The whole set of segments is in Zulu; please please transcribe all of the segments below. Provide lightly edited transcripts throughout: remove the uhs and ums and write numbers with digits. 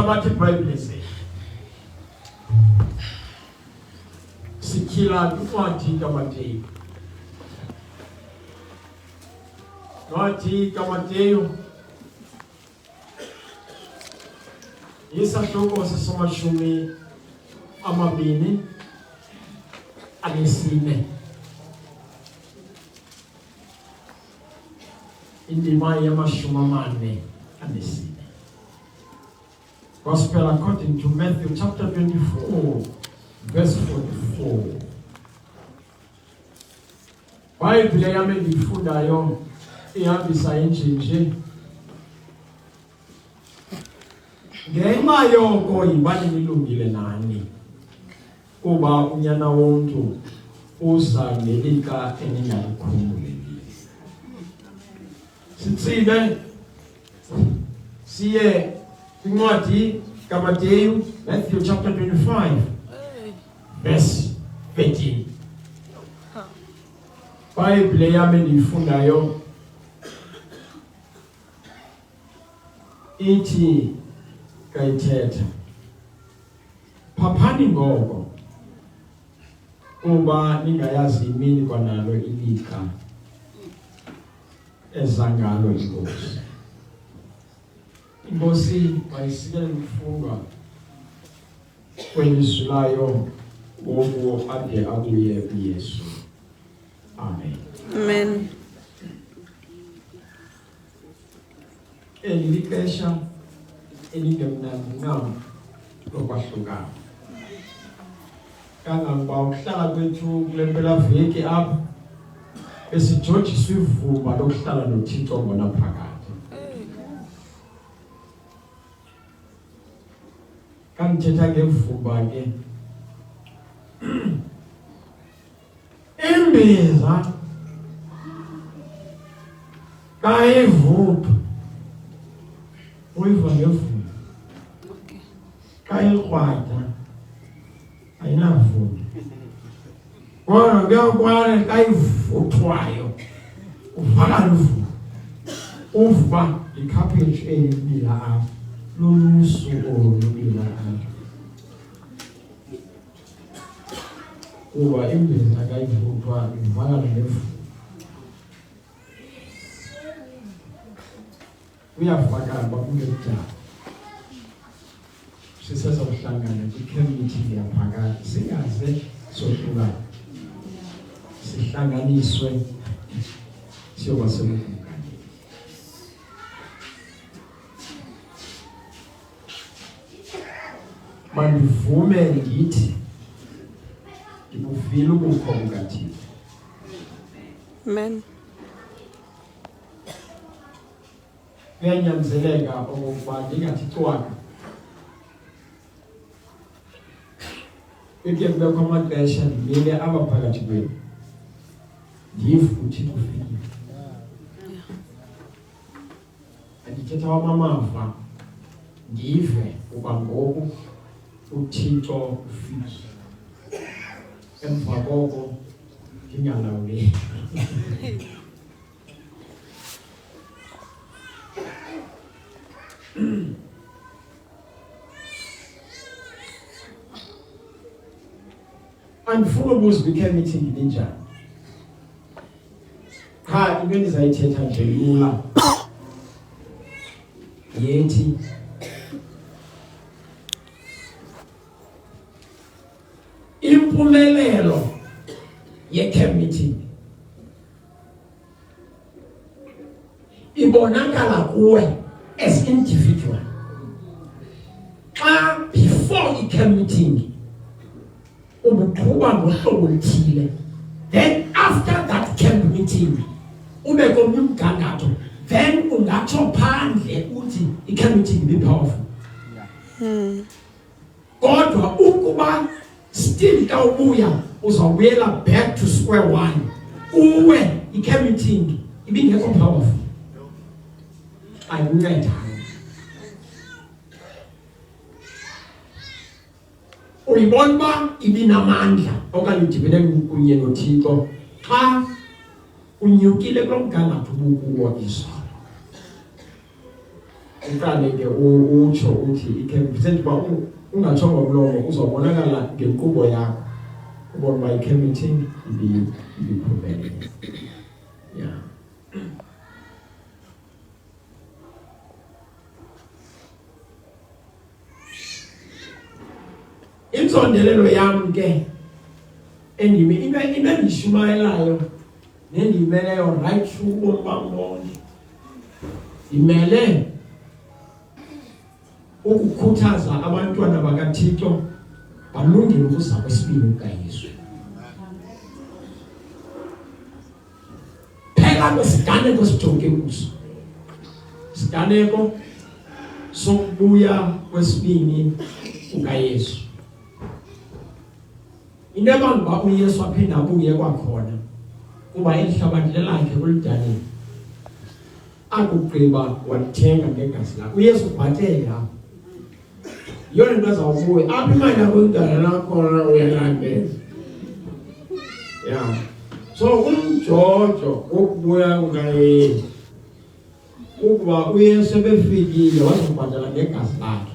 bathi iBhayibhile ithi sikhila incwadi kaMateyu. Incwadi kaMateyu yisahluko sesamashumi amabini anesine. Indima yamashumi amane anesine. Gospel according to Matthew chapter 24 verse 44. Bible yami ngifundayo ihambisa injinji. Ngenxa yoko yibani nilungile nani kuba unyana wonke uza ngelika eningalikhululekile. Sitsibe siye incwadi kaMateyu Matthew chapter 25 verse 13. Bible yami ndifundayo ithi kayithetha phaphani ngoko kuba ningayazi imini kwanalo ilika ezangalo inkosi. Inkosi mayisikele ukufundwa kwelizwi layo ngoku ade abuye uYesu. Amen. Amen. Elixesha elingemnandi nam lokwahlukana. Kangangoba ukuhlala kwethu kule mpelaveki apha besijojiswa ivumba lokuhlala noThixo ngona phakathi. Kangithetha ngevumba ke imbiza kayivuthwa uyiva ngevumba. Kayikrwada ayinavumba. Kodwa kuyakwana kayivuthwayo uvakala uvumba. Uvuba ikhaphetshu elibila apha lolusu olubila apha. Kuba imbiza kayivuthwa ivakala ngevumba. Uyavakala bakungekudala. Siseza ukuhlangana kwicommunity yaphakathi singaze sohlukana. Sihlanganiswe siyoba semkhulu. Mandivume ngithi ngibuvile ubukho bukaThixo. Amen. Kuyanyanzeleka ukuba ndingathi cwaka. Kuye kubekho amaxesha ndimele apha phakathi kwenu ndive uThixo ufikile. Andithetha wamamava ndive uba ngoku uThixo ufikile. Emva koko ndingalawuleki. Andifuna ubuza kwi-meeting ninjani. Cha into endizayithetha nje lula. Yethi impumelelo ye-camp meeting ibonakala kuwe as individual. Xa before i-camp meeting ubuqhuba ngohlobo oluthile, then after that camp meeting ube komnye umgangatho, then ungatsho phandle uthi i-camp meeting be-powerful. Kodwa ukuba still xa ubuya uzawubuyela back to square one, uwe i-camp meeting ibingekho powerful, ayikuncedanga. Uyibona uba ibinamandla okanye udibene kunye noThixo xa unyukile kulo mgangatho ubukuwo izolo. uqale ke utsho uthi ikhembithi ba ungatsho ngomlomo uzobonakala ngenkqubo yakho ubona uba ikhembithi ibiphumelele. Yeah. Insondelelo yam ke endime into endishumayelayo nendiyimeleyo right through ubomi bam bonke, imele ukukhuthaza abantwana bakaThixo balungile ukuza kwesibini kukaYesu. Phela kwesiganeko sijonge kuso, isiganeko sokubuya kwesibini kukaYesu. Into ebanga uYesu aphinda abuye kwakhona kuba ihlabathi lelakhe kulidalile, akugqiba wathenga ngegazi lakhe. uYesu ubhatela yona into azawubuya apha imali yakho indala lakhona uyalandela. Yeah. So umjojo wokubuya kukaYesu ukuba uYesu ebefikile wazobhatala ngegazi lakhe.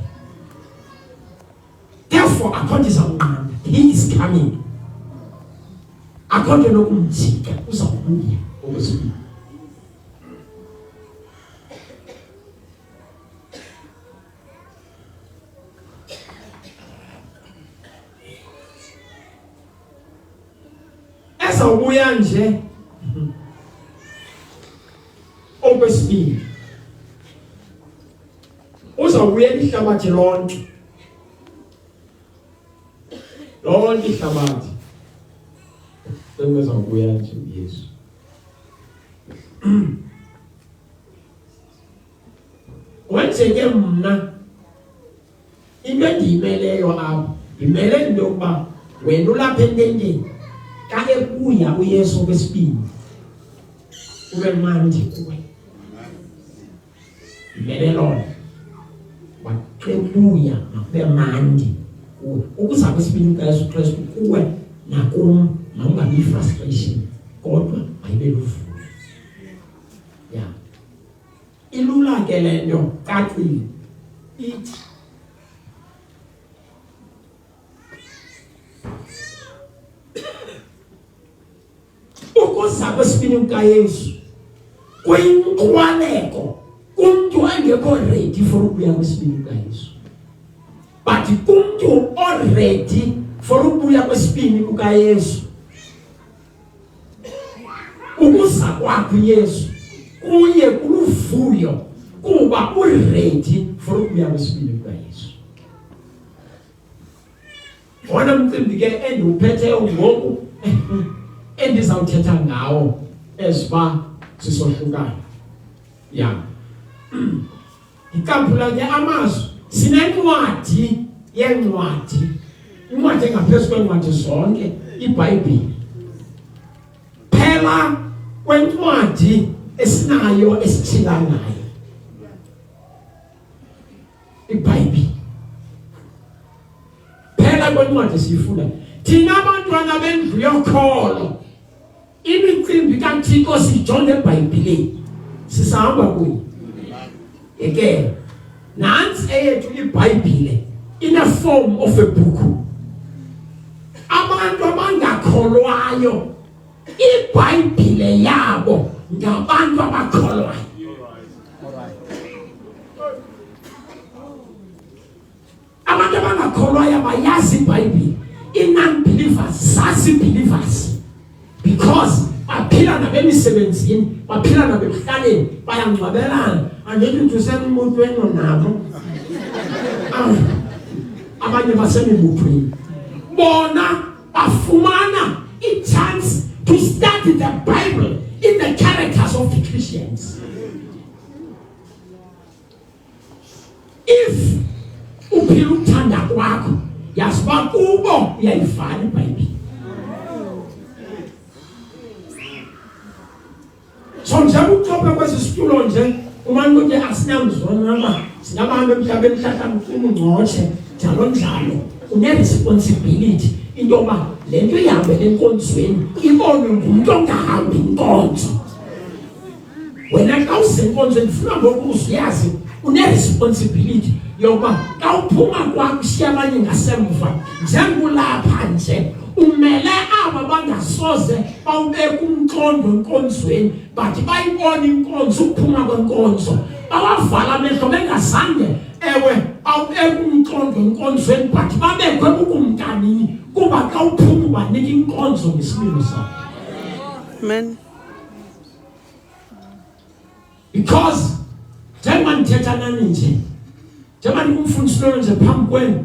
Therefore akhontisa kunqanda, he is coming. Akhonto nokumjika uzawubuya okwesibini. Ezawubuya nje okwesibini uzawubuya ihlabathi lonke. Lonke ihlabathi lengezawubuya nje uYesu. Wenze mna into endiyimeleyo apha, ndimele into yokuba wena ulapha ententeni xa ebuya uYesu okwesibini ube mandi kuwe. Ndimele loo xa ebuya makube mandi kuwe. Ukuza kwesibini kukaYesu Kristu kuwe nakum makungabi frustration kodwa mayibe luvuyo. Yeah. Ilula ke le nto cacile ithi ukuza kwesibini kukaYesu kuyinkwaleko kumntu angekho ready for ukubuya kwesibini kukaYesu, but kumntu already for ukubuya kwesibini kukaYesu, ukuza kwakhe uYesu kuye kuluvuyo kuba uready for ukubuya kwesibini kukaYesu. Wona mcimbi ke endiwuphetheyo ngoku endizawuthetha ngawo eziba sisohlukana. Ya ikaphula ke amazwi, sinencwadi yencwadi, incwadi engaphezu kwencwadi zonke, iBhayibhile. Phela kwencwadi esinayo esithila nayo iBhayibhile. Phela kwencwadi siyifunda thina abantwana bendlu yokholo. Imicimbi kaThixo sijonge eBhayibhileni sisahamba kuyo. Eke nansi eyethu iBhayibhile in a form of a book. Abantu abangakholwayo iBhayibhile yabo ngabantu abakholwayo. Abantu abangakholwayo bayazi iBhayibhile. Non-believers zazi believers because baphila nabemisebenzini, baphila nabemhlaleni, bayangcwabelana. Andithi usemotweni nabo abanye basemibuthweni bona bafumana i-chance to study the Bible in the characters of the Christians. If uphila ukuthanda kwakho yazi uba kubo uyayivala iBhayibhile. So njengoba uxope kwesi situlo nje umane ukuthi asinamzwana singabahambe emhlabeni mhlawumbe ufuna ungcotshe njalo njalo, une-responsibility into yoba le nto ihambele enkonzweni ibonwe ngumntu ongahambi inkonzo. Wena xa usenkonzweni funa ngoku uzuyazi une-responsibility yokuba xa uphuma kwakho ushiya abanye ngasemva njengulapha nje umele aba bangasoze bawubeka umqondo enkonzweni but bayibona inkonzo ukuphuma kwenkonzo bawavala amehlo bengazange ewe bawubeka umqondo enkonzweni but babekwe ukumkanini kuba xa uphuma ubanika inkonzo ngesimilo sakho. Amen. Because njengoba ndithetha nani nje njengoba ndikumfundisi lona nje phambi kwenu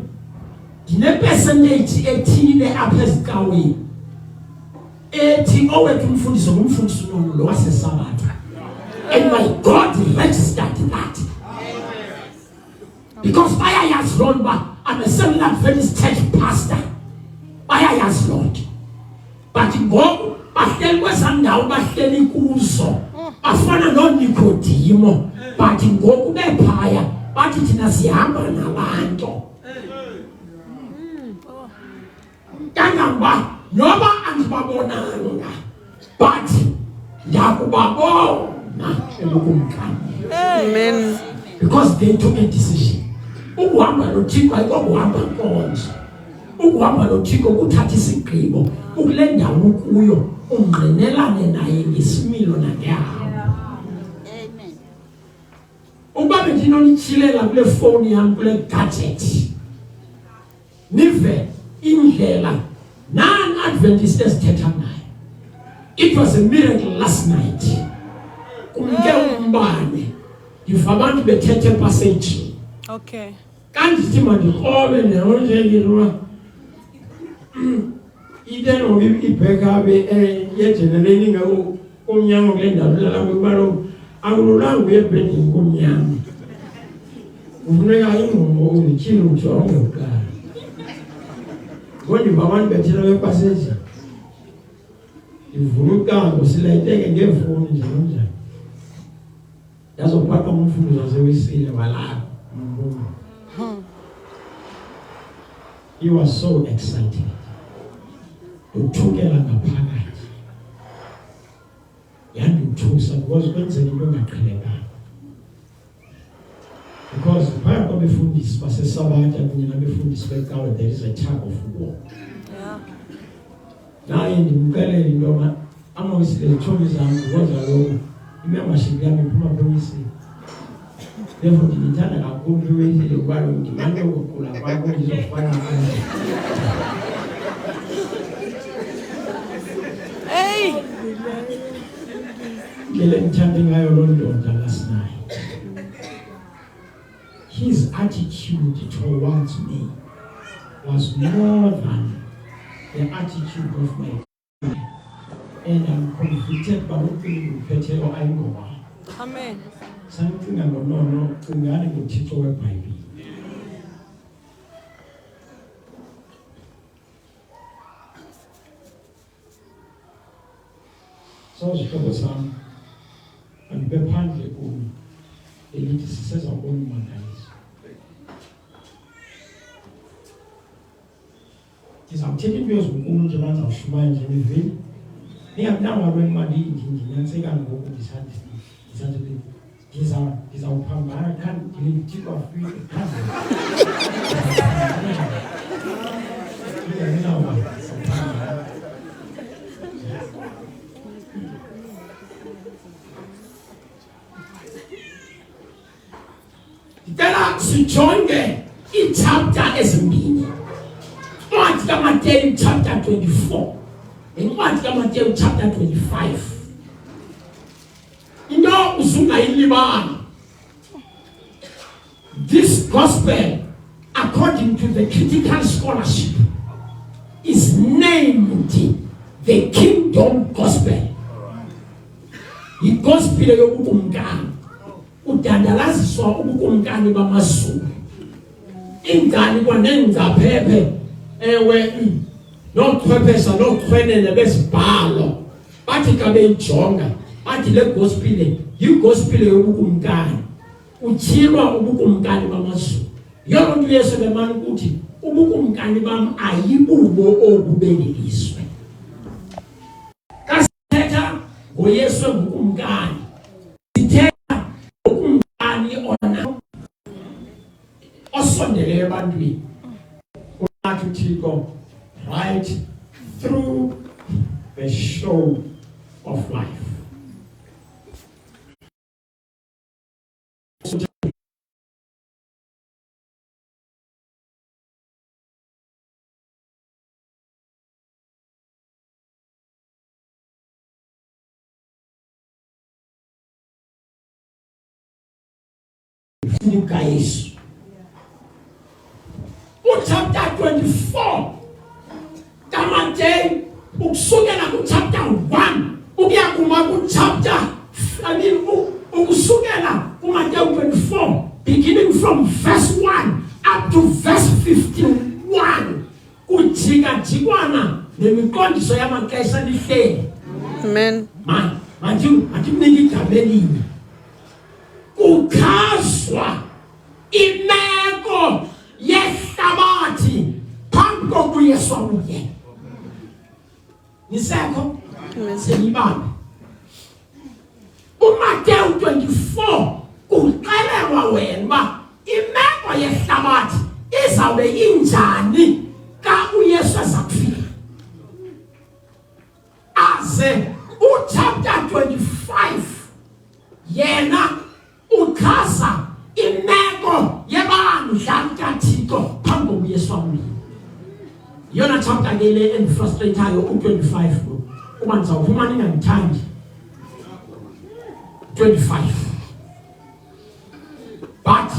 ndine-percentage ethile apha ezicaweni ethi owethu umfundisi ngumfundisi lona lo wasesabatha and my God registered that because bayayazi loo nto I'm a Seventh Adventist church pastor bayayazi loo nto but ngoku bahleli kwezaa ndawo bahleli kuzo bafana noNikodimo but ngoku bephaya bathi thina sihamba nabantu kangangoba noba andibabonanga but ndakubabona ebukumkani. Amen. Because they took a decision. Ukuhamba noThixo ayikokuhamba nkonzo. Ukuhamba noThixo kuthatha isigqibo ukule ndawo kuyo ungqinelane naye ngesimilo nangehamba. Amen. Uba bendinonityhilela kule fowuni yam kule gadget nive indlela non-Adventist ezithetha ngayo. It was a miracle last night. Kumke umbane ndiva abantu bethethe passage. Okay. Kandithi mandikrobe neonjelirwa ideno ibhekabe yegenerating umnyango kule ndawo lalapho kubalo akululanga uyebhedini kumnyango. Ufuneka ingqondo uzityhile ujonge kuqala. Ngoba abantu bethela bepassage ivula ucango silayiteke ngefoni njalo yazophatha umfundi wasewisile walapho. He was so excited. Uthukela ngaphakathi yandithusa because kwenzeka into engaqhelekanga because phaya kwabefundisi basesabatha kunye nabefundisi becawe there is a tug of war. Naye ndimxelele into yoba amawisile zitshomi zam ngoza lowo i-membership yam iphuma kwewisile therefore ndiyithanda kakhulu kwewisile kuba lo ndimane ukuqula kwakho ndizofana naye. Hey! Ndlela ndithande ngayo loo ndoda last night. His attitude towards me was more than the attitude of my family. And I'm convicted by what you pete or I go. Amen. Something I don't know, ungani kuthixo weBhayibhile. So zihlobo sami andibephandle kuyo elithi sisezawubona umangaliso. Ndizawuthetha into ezinkulu nje bazawushumaya nje nivile. Ningabinanga kwemali ndinyaniseka ngoku ndizawuphambana kanti ndilithixo afike kanti ndicela sijonge ichapter ezimbini. Incwadi kaMateyu chapter 24 incwadi kaMateyu chapter 25. Into uzungayilibala. This gospel, according to the critical scholarship, is named the kingdom gospel. The gospel yobukumkani. Udandalaziswa ubukumkani bamazulu. Ingane kwanenzaphephe ewe nochwephesha nochwenene besibhalo bathi ka beyijonga bathi le gospel yigospel yobukumkani utshilwa ubukumkani bamazulu. Yonke into Yesu bemana ukuthi ubukumkani bam ayibubo obubeneliswe. Kasithetha ngoYesu ubukumkani sithetha ubukumkani ona ebantwini unathi uThixo right through the show of life. Guys, chapter 24 Tamate ukusukela ku chapter 1 ukuya ku chapter ukusukela ku Matthew 24 beginning from verse 1 up to verse 51 kujika jikwana nemiqondiso yamaxesha lihleli. Amen. Manje igamenini ukhaswa imeko yehlabathi phambi kokuyeswa kuye. Nisekho seyibambe uMatthew 24 kuxelelwa wena uba imeko yehlabathi izawube injani xa uYesu azakufika. Aze chapter 25 yena ukhasa imeko yebandla kaThixo phambi kokuYesu kuye. Yona chapter ngele enfrustratayo u25 uma nizawuphuma ningangithandi 25 but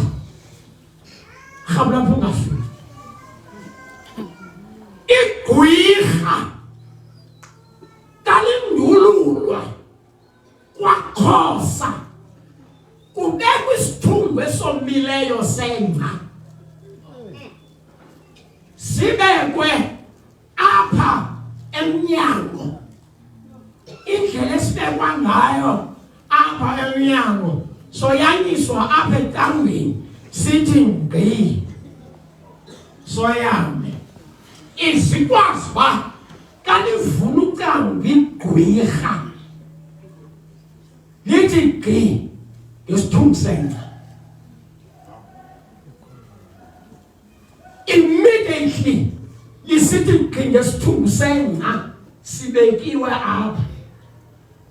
khabula phungafika igwirha kalindululwa kwakhosa kubekwa isithungo esomileyo sengca sibekwe apha emnyango. Indlela esibekwa ngayo apha emnyango soyanyiswa apha etangweni sithi ngqi soyame izikwazi uba kalivula ucango igqwirha lithi ngqi ngesithungo sengca. Immediately lisithi ngqi ngesithungo sengca sibekiwe apha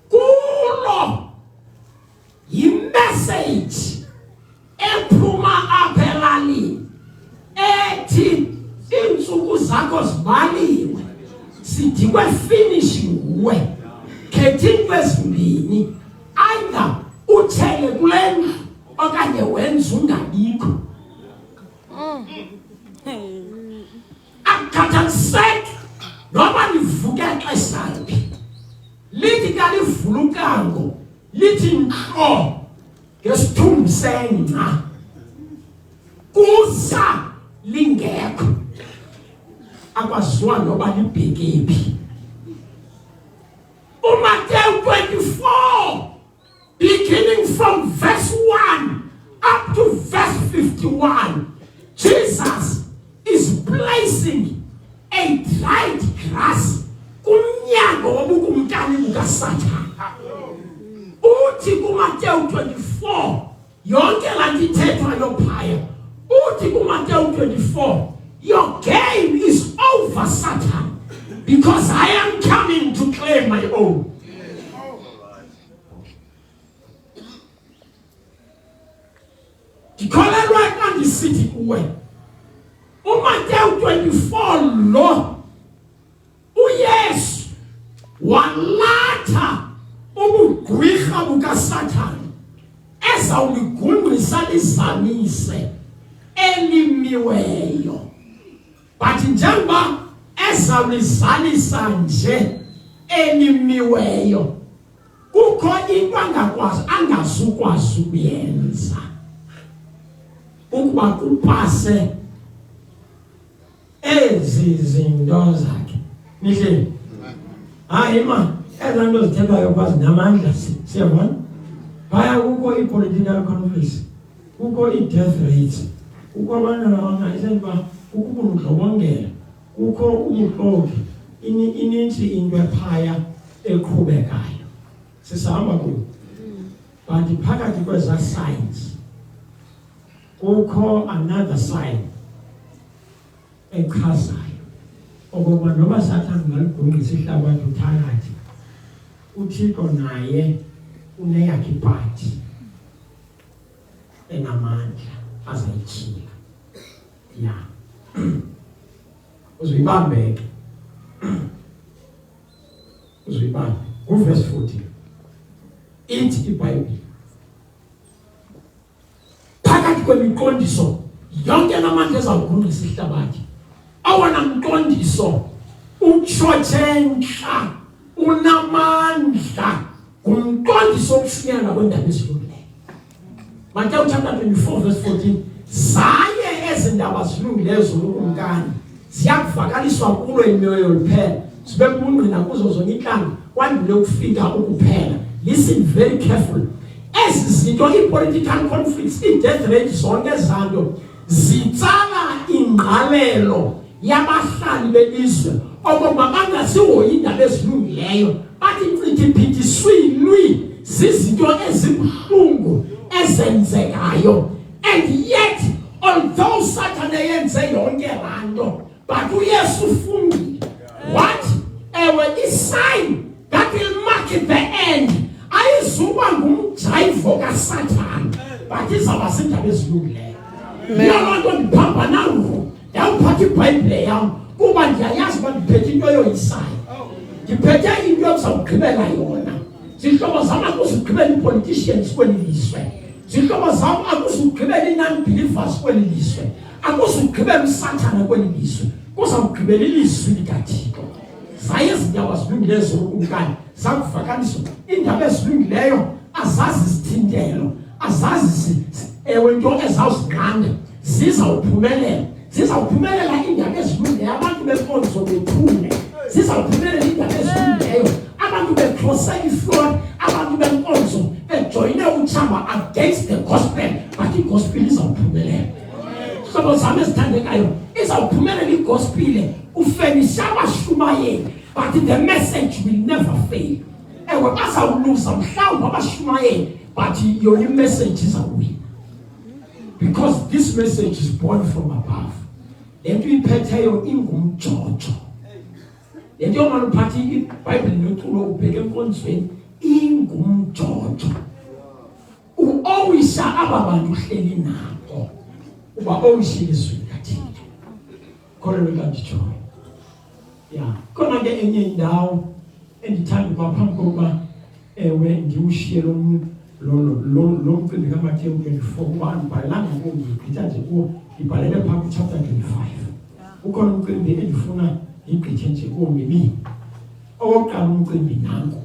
kulo yimessage ephuma apha elalini ethi iintsuku zakho zibaliwe sidikwe finish nguwe. Khetha into ezimbini, either uthele kule ndlu okanye wenza ungabikho. Akukhathaliseki noba livuke xesha liphi, lithi kalivula ucango lithi nkqo ngesithungo sengca kusa lingekho akwaziwa noba libheke phi. uMatthew 24 beginning from verse 1 up to verse 51 Jesus is placing a dried grass kumnyango wobukumkani bukaSathane. Uthi kuMatthew 24 yonke laa nto ithethwayo phaya uthi kuMatthew 24 your game is over, Satan, because I am coming to claim my own. Ndikholelwa xa ndisithi kuwe uMatthew 24 lo uYesu walatha ubugqwirha bukaSathane ezawuligungqisa lizamise elimiweyo. But njengoba ezawulizalisa nje elimiweyo kukho into angazukwazi ukuyenza ukuba kupase ezi zinto zakhe. Nihle hayi ma ezaa nto zithethwayo kwazi namandla siyabona phaya kukho i-political conflict, kukho i-death rates, kukho abantwana abangayisenba, kukho ubundlobongela, kukho ubuxoki, inintsi into ephaya eqhubekayo sisahamba kuyo. But phakathi kweza signs kukho another sign echazayo okokuba noba Sathane ngalugungisa ihlabathi uthakathi, uThixo naye uneyakhe iphathi enamandla azayitshila. Ya. Uzuyibambeke. Uzuyibambe. Verse 14. Ithi iBhayibheli phakathi kwemiqondiso yonke namandla ezawugungisa ihlabathi, awona mqondiso utshotshenhla unamandla ngumqondiso wokushinyana kwendaba ezilungileyo. Matthew chapter 24 verse 14, zaye ezindaba zilungileyo zolukumkani ziyakuvakaliswa kulo imyoyo liphela, sibe kungqina kuzo zonke inhlanga kwandule ukufika ukuphela. Listen very careful. Ezi zinto i-political conflicts, i-death rate, zonke zanto zitsala ingqalelo yabahlali belizwe okokuba bangasihoyi indaba ezilungileyo, bathi ncithiphitiswilwi zizinto ezibuhlungu ezenzekayo. And yet, although Satan eyenze yonke lanto, but uYesu ufungile. What? Ewe isign that will mark the end ayizuba ngumjayivo kaSathane, but izaba zindaba ezilungileyo. Yonke ndibamba nangu ndawuphatha iBhayibhile yam kuba ndiyayazi uba ndiphethe into yoyisayo, ndiphethe into yokuzawugqibela yona. Zihlobo zam akuzugqibela i-politicians kweli lizwe, zihlobo zam akuzugqibela i-non-believers kweli lizwe, akuzugqibela uSathane kweli lizwe, kuzawugqibela ilizwi likaThixo. Zaye izindawo zilungileyo zolukumkani zakuvakaliswa, indaba ezilungileyo azazi zithintelo, azazi ewe nto ezawuzinqanda, zizawuphumelela. Zizawuphumelela indaba ezilungileyo, abantu benkonzo bethule, zizawuphumelela indaba ezilungileyo, abantu bekrose iflood, abantu benkonzo bejoyine utshaba against the gospel, but igospel izawuphumelela. Hlobo zam ezithandekayo, izawuphumelela igospel, ufenisha abashumayeli, but the message will never fail. Ewe bazawuluza mhlawumbi abashumayeli, but your message izawuwina. Because this message is born from above. Lento iphetheyo ingumjojo. Lento yomane uphathe iBhayibhile noculo ubheke enkonzweni ingumjojo. Uowisha aba bantu uhleli nabo. Uba owishile izwi likaThixo. Khona lokanditshoyo. Ya, khona ke enye indawo endithanda ukuba phambi kokuba ewe ndiwushiye lo mcimbi kaMathewu 24 kuba andibhalelanga kuwo, ngigqitha nje kuwo, ndibhalele phambi chapter 25. Ukhona umcimbi endifuna ngigqithe nje kuwo ngemini. Okokuqala umcimbi nanku.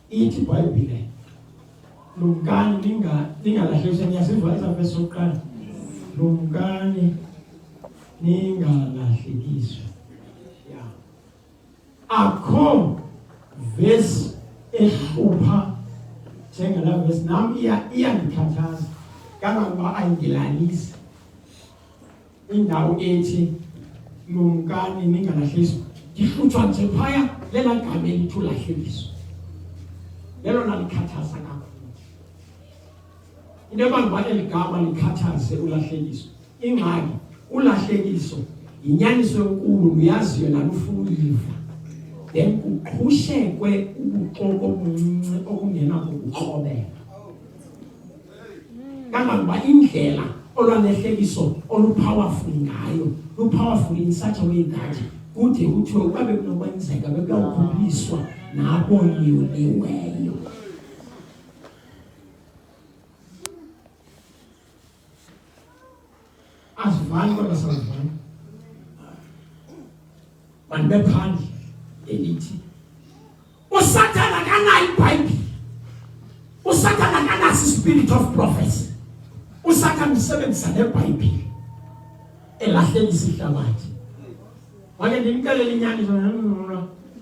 Ithi iBhayibhile lumkani ningalahleliswa, niyasiva eza verse yokuqala, lumkani ningalahlekiswa. Akho verse ehlupha njengala verse nami iyandikhathaza kangangoba ayingilalisi. Indawo ethi lumkani ningalahlekiswa, ndihlutshwa nje phaya lela gama elithi ulahlekiswa, lelo nalikhathaza kakhulu. Into yokuba eli gama likhathaze ulahlekiswa, ingxaki ulahlekiso inyaniso enkulu uyaziyo nalufuna uyiva, then kuqhushekwe ubuxoko obuncinci okungenako ukukrobeka. Kangangoba indlela olwanehlekiso olupowerful ngayo, lupowerful in such a way that kude kuthiwe ukuba bekunokwenzeka bekuyawukhuliswa nabonyuliweyo. Asivani kodwa savani. Mandibe phandle elithi uSathane akanayo iBhayibhile, uSathane akanaso spirit of prophecy. uSathane usebenzisa leBhayibhile elahlekisa ihlabathi. Wake ndimxelele inyaniso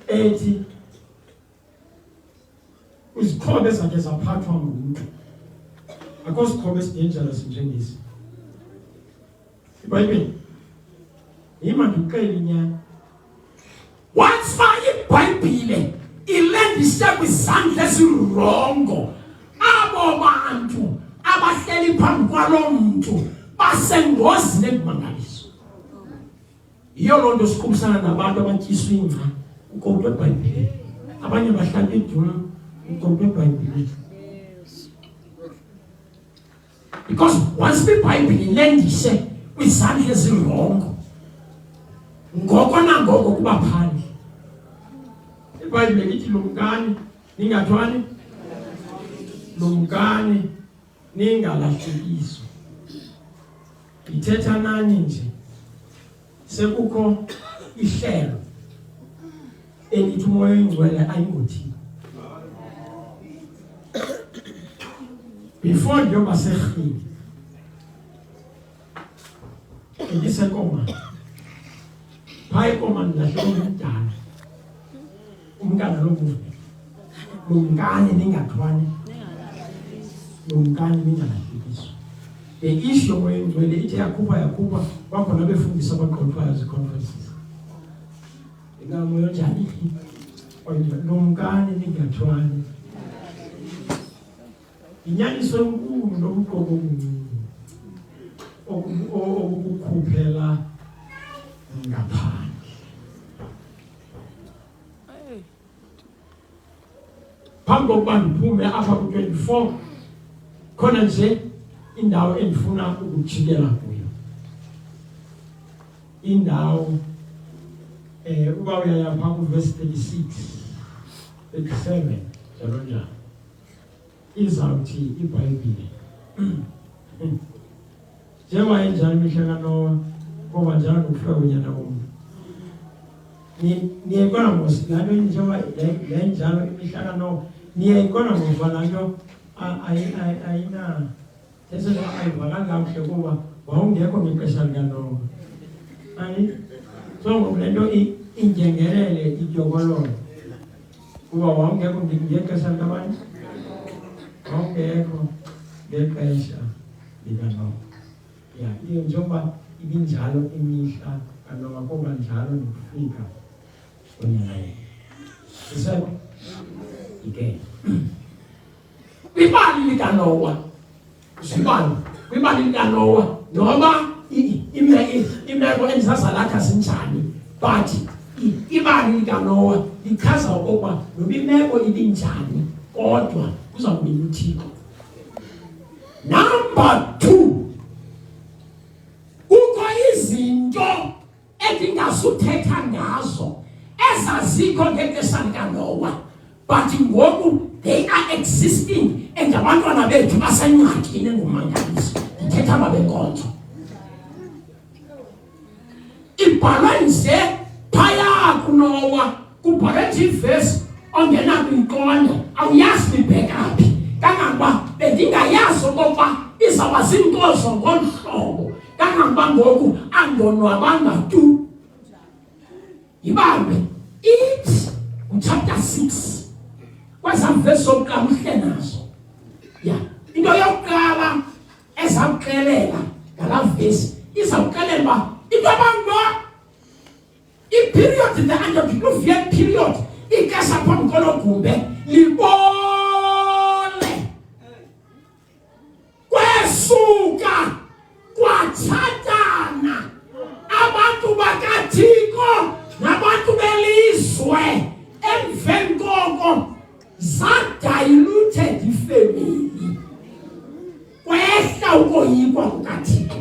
ethi uzikhobe zakhe zaphathwa ngumuntu. Akho sikhobe esidangerous njengesi. iBhayibhile ima ndikuxelela inyani. Once iBhayibhile ilendishe kwizandla ezirongo, abo bantu abahleli phambi kwalo muntu basengozini ekumangaliso. Iyo loo nto siqhubisana nabantu abatyiswa ingca ukomntu eBhayibhileni. Abanye bahlala eduna ukomntu eBhayibhileni. Because once iBhayibhile ilendise kwizandla ezirongo, ngoko nangoko kuba phandle. iBhayibhile lithi lumkani ningathwani, lumkani ningalahlekiswa. Ithetha nani nje sekukho ihlelo elithi umoya oyingcwele ayingothini. Before njengoba serhini endisekoma phaa ekoma ndilahleke umdala umntana lomuve lumkani ningathwani, lumkani ningalahlekiswa. The issue yomoya oyingcwele ithi yakhupha bakhona befundisa abaqoqwayo zi-conferences. Ingamoya njani lumkani ningathwani. Inyaniso enkulu nobuqobo okukhuphela ngaphandle. Phambi kokuba ndiphume apha ku-24 khona nje indawo endifuna ukujikela kuyo. Indawo uba uyaya phaa ku-verse 36, 37 njalo njalo. Izawuthi iBhayibhile njengoba enjalo imihla kaNowa ngoba njalo nokufika konyana womntu. Niyayibona mos laa nto njengoba yayinjalo imihla kaNowa, niyayibona ngoba laa nto ayivakali kakuhle kuba wawungekho ngexesha likaNowa. So ngoku le nto injengelele ityokololo kuba wawungekho ngexesha likabani, wawungekho ngexesha likaNowa. Iyo njengoba ibinjalo imihla kaNowa kuba njalo nokufika konyana womntu. Siseko ike kwibali likaNowa, kwibali likaNowa noba imeko endizazalakha zinjani, but ibali likaNowa lichaza ukuba noba imeko ibinjani kodwa kuzawubini uThixo. Number 2, kukho izinto endingasuthetha ngazo ezazikho ngexesha likaNowa, but ngoku they are existing and abantwana bethu basengxakini engumangaliso. Ndithetha babenkonzo. Ibhalwe nje phaya kuNowa, kubhalwe ivesi ongena kwinkqondo awuyazi ibheka phi, kangangoba bendingayazi okokuba izawuba zinkozo ngolu hlobo, kangangoba ngoku andonwabanga tu. Ibambe ithi chapter 6 kwezaa vesi zokuqala uhle nazo. Into yokuqala ezawuxelela ngalaa vesi izawuxelela uba into abantu i-period the antediluvian period, ixesha phambi kologumbe libole kwesuka kwatshatana abantu bakaThixo nabantu belizwe. Emveni koko zadiluted ifemeli, kwehla ukoyikwa kukaThixo.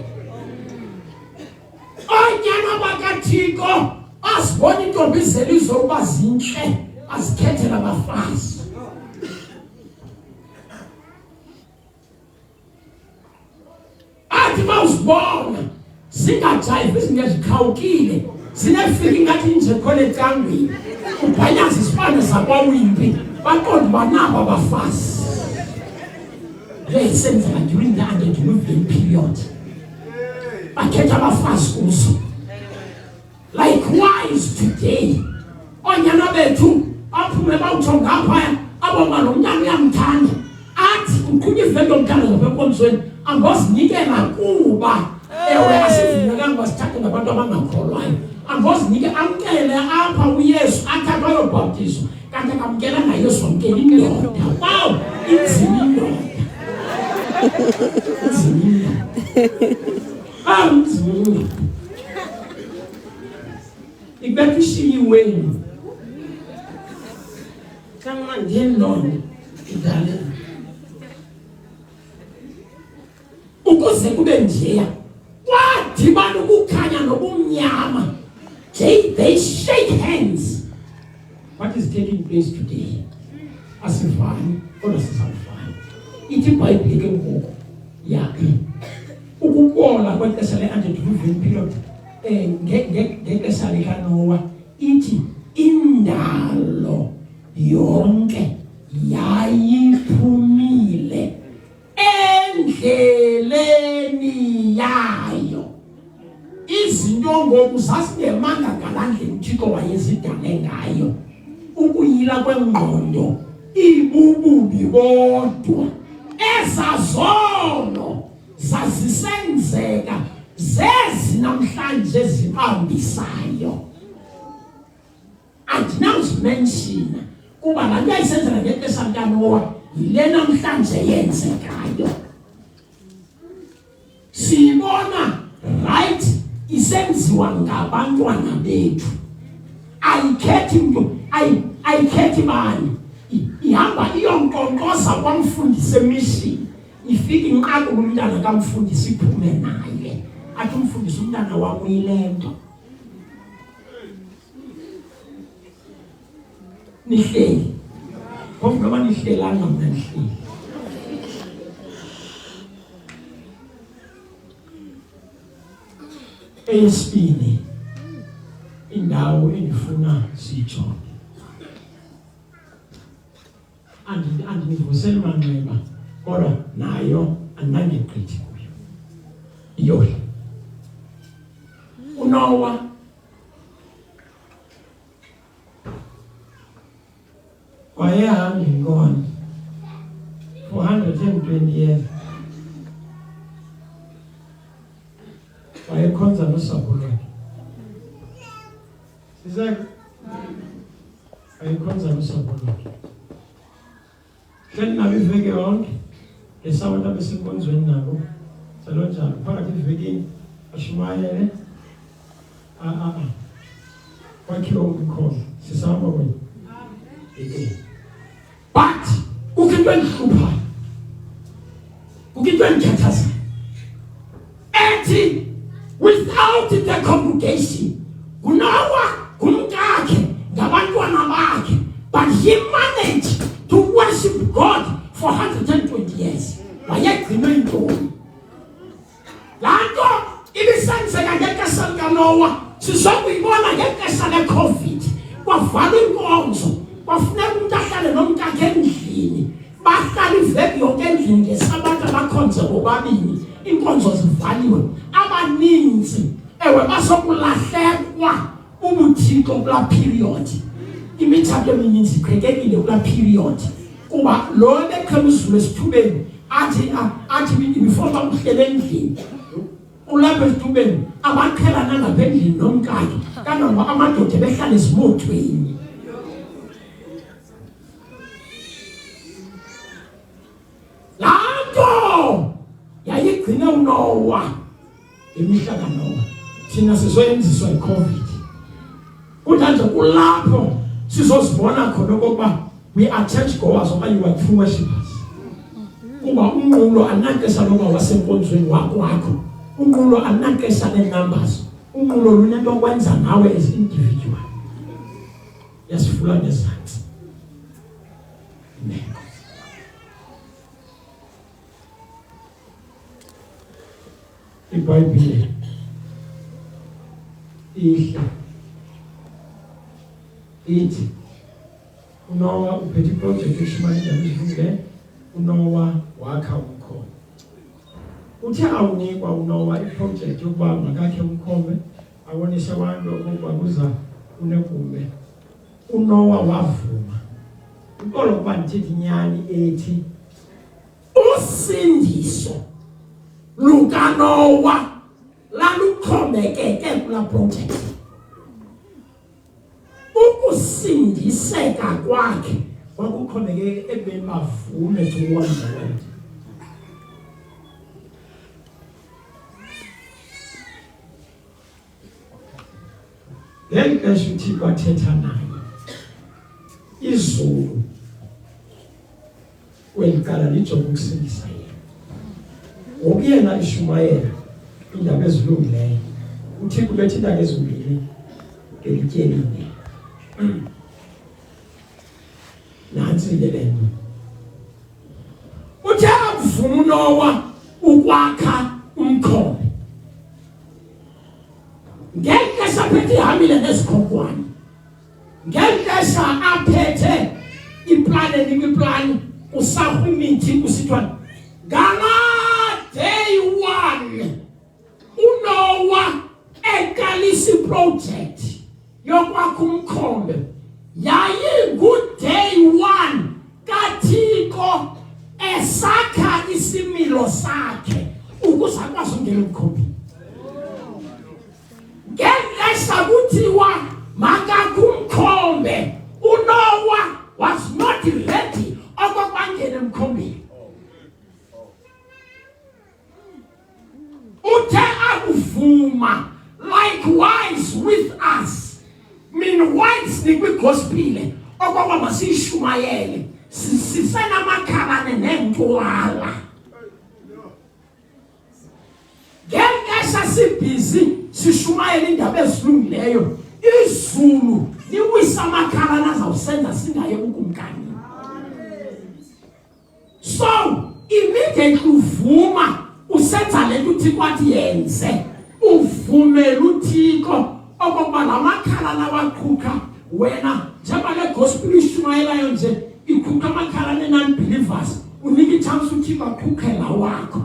Oonyana bakaThixo azibona intombi zelizwe uba zintle, azikhethela abafazi. Athi bawuzibona zingajayivi, zingezikhawukile, zinefika ingathi nje khona ecangweni, ubhanyaza isibane zakwawimbi, baqonda banabo abafazi. Senzeka during the antediluvian period, bakhetha abafazi kuzo. Likewise today, onyana bethu aphume bawutsho ngaphaya abonga lo mntana uyamthanda, athi uqhunya ivento omthanda zaphenkomzweni angozinikela kuba ewe asivumelekanga basithathe ngabantu abangakholwayo. Angozinike amkele apha uYesu athathwa ayobhaptizwa, kanti akamkela ngaYesu amkela indoda. Wow, inzima indoda. Ikubekishiyiwe kama ndiyendona idale ukuze kube njeya kwadibana ukukhanya nobumnyama. They shake hands. What is taking place today? Asifani kodwa sisafani. Ithi iBhayibhile ke ngoku yakhe ukubola kwexesha le-antediluvian period ngexesha likaNoah ithi indalo yonke yayiphumile endleleni yayo. Izinto ngoku zasingemanga ngalaa ndlela uThixo wayezidale ngayo. Ukuyila kwengqondo ibububi bodwa. Ezazono zazisenzeka zezi namhlanje zibambisayo. Andinawuzimenshina kuba laa nto yayisenzeka ngexesha likaNoah yile namhlanje yenzekayo. Siyibona right isenziwa ngabantwana bethu. Ayikhethi mntu, ayikhethi bani. Ihamba iyonkonkoza kwamfundisi emishini. Ifika inqaku umntana kamfundisi iphume naye. Athi umfundisi umntana wam uyile nto. Nihleli. Phofu noba nihlelanga mna nihleli. Eyesibini indawo endifuna siyijonge. Andinivuseli manxeba kodwa nayo andinangegqithi kuyo. Iyole uNoah wayehamba inkomo for 120 years. Wayekhonza nosapho lwakhe. Sizake wayekhonza nosapho lwakhe. Hleli nabo iveke yonke lesabantu abesenkonzweni nabo njalo njalo. Phakathi evekini ashumayele kwakhiwa umkhosi sisahamba kwenye. But ukho endihluphayo, ukho endikhathazayo ethi without the congregation kuNoah kumkakhe ngabantwana bakhe, but he managed to worship God for 120 years. Wayegcina intoni. Laa nto ibisenzeka ngexesha likaNoah sizokuyibona ngexesha leCovid. Kwavalwa inkonzo, kwafuneka umntu ahlale nomkakhe endlini. Bahlala iveki yonke endlini ngesabatha abakhonze bobabini. Inkonzo zivaliwe. Abaninzi ewe basokulahlekwa ubuthixo kulaa period. Imitshato emininzi iqhekekile kulaa period. Kuba lo beqhela uzulu esithubeni athi before bakuhlele endlini. Ulapha esithubeni abaqhelana ngapha endlini nomkakhe. Kanoma amadoda behlala ezimothweni. Laa nto yayigcine uNoah imihla kaNoah. Thina sizoyenziswa iCovid. Kunjanje kulapho sizozibona khona okokuba we are church goers okanye we are true worshippers. Kuba unqulo anakesa loba wasenkonzweni wakho. Unqulo anakesa nenumbers. Unqulo lunento okwenza nawe as individual. Yasifula nezantsi. Amen. iBhayibhile ithi uNoah uphethe iprojekthi eshumayela izivule. uNoah wakha umkhomo. Uthe awunikwa uNoah iprojekthi yokuba makakhe umkhomo abonise abantu ukuba kuza unegumbe. uNoah wavuma. Inkolo kuba ndithethi inyani ethi usindiso lukaNoah laluxhomekeke kulaa project. Ukusindiseka kwakhe kwakuxhomekeke ekubeni bavume to one word. ngeli xesha uThixo wathetha naye izulu weliqala lijonge ukusindisa yena. Ngokuyena ishumayela indaba ezilungileyo uThixo bethi indaba ezimbili ngelityelini. Nansi ke lento uthe akuvuma uNowa ukwakha umkhombe ngexesha aphethe ihambile nesikhonkwane, ngexesha aphethe iplane nemiplane usapho imithi kusithwa ngala day one uNowa eqalisa iproject yokwakha umkhombe. Yayingu day one kaThixo esakha isimilo sakhe ukuze akwazi ukungena emkhombeni. Ngexesha kuthiwa makakhe umkhombe, uNowa was not ready okokubangena emkhombeni. Uthe akuvuma. Likewise with us. Meanwhile sikwigospel okokuba masishumayele sisenamakhalane nentwala. Ngexesha sibhizi sishumayele indaba ezilungileyo, izulu liwisa amakhalane azawusenza singaye kukumkani. So immediately uvuma usenza lento uThixo athi yenze, uvumela uThixo okokuba lamakhalane awaqhuqa wena njengoba le gospel ishumayelayo nje iqhuqa amakhalane non-believers, unika ichance uThixo aqhuqe la wakho.